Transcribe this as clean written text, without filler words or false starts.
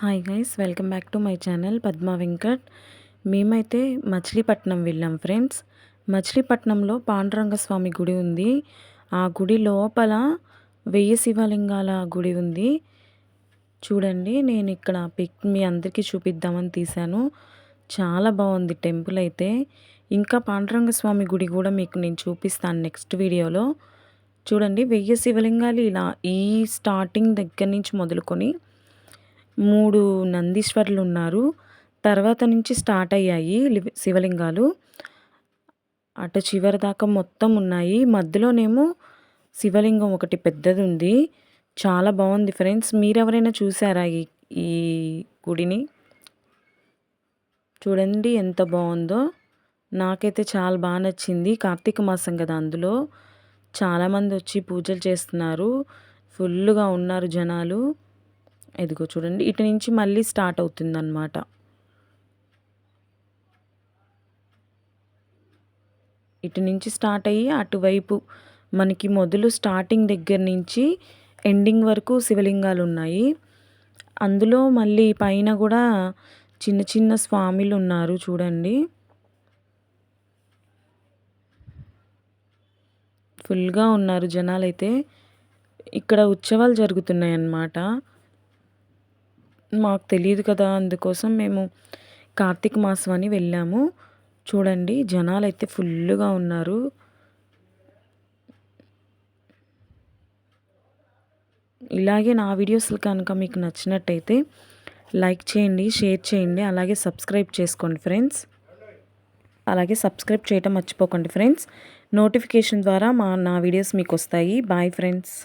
Hi guys, welcome back to my channel Padma Venkat. మేమైతే మచిలీపట్నం వెళ్ళాం friends. మచిలీపట్నంలో పాండురంగ స్వామి గుడి ఉంది. ఆ గుడి లోపల 1000 శివలింగాల గుడి ఉంది. చూడండి, నేను ఇక్కడ పిక్ మీ అందరికీ చూపిద్దామని తీశాను. చాలా బాగుంది టెంపుల్ అయితే. ఇంకా పాండురంగ స్వామి గుడి కూడా మీకు నేను చూపిస్తాను నెక్స్ట్ వీడియోలో. చూడండి, 1000 శివలింగాలు ఇలా ఈ స్టార్టింగ్ దగ్గర నుంచి మొదలుకొని 3 నందీశ్వరులు ఉన్నారు. తర్వాత నుంచి స్టార్ట్ అయ్యాయి శివలింగాలు. అటు చివరి దాకా మొత్తం ఉన్నాయి. మధ్యలోనేమో శివలింగం ఒకటి పెద్దది ఉంది. చాలా బాగుంది ఫ్రెండ్స్. మీరెవరైనా చూసారా ఈ గుడిని? చూడండి ఎంత బాగుందో. నాకైతే చాలా బాగా నచ్చింది. కార్తీక మాసం కదా, అందులో చాలామంది వచ్చి పూజలు చేస్తున్నారు. ఫుల్గా ఉన్నారు జనాలు. ఇదిగో చూడండి, ఇటు నుంచి మళ్ళీ స్టార్ట్ అవుతుందన్నమాట. ఇటు నుంచి స్టార్ట్ అయ్యి అటువైపు మనకి మొదలు స్టార్టింగ్ దగ్గర నుంచి ఎండింగ్ వరకు శివలింగాలు ఉన్నాయి. అందులో మళ్ళీ పైన కూడా చిన్న చిన్న స్వామిలు ఉన్నారు. చూడండి, ఫుల్గా ఉన్నారు జనాలైతే. ఇక్కడ ఉత్సవాలు జరుగుతున్నాయి అన్నమాట. మాకు తెలియదు కదా, అందుకోసం మేము కార్తీక మాసం అని వెళ్ళాము. చూడండి, జనాలు అయితే ఫుల్గా ఉన్నారు. ఇలాగే నా వీడియోస్ కనుక మీకు నచ్చినట్టయితే లైక్ చేయండి, షేర్ చేయండి, అలాగే సబ్స్క్రైబ్ చేసుకోండి ఫ్రెండ్స్. అలాగే సబ్స్క్రైబ్ చేయటం మర్చిపోకండి ఫ్రెండ్స్. నోటిఫికేషన్ ద్వారా నా వీడియోస్ మీకు వస్తాయి. Bye friends.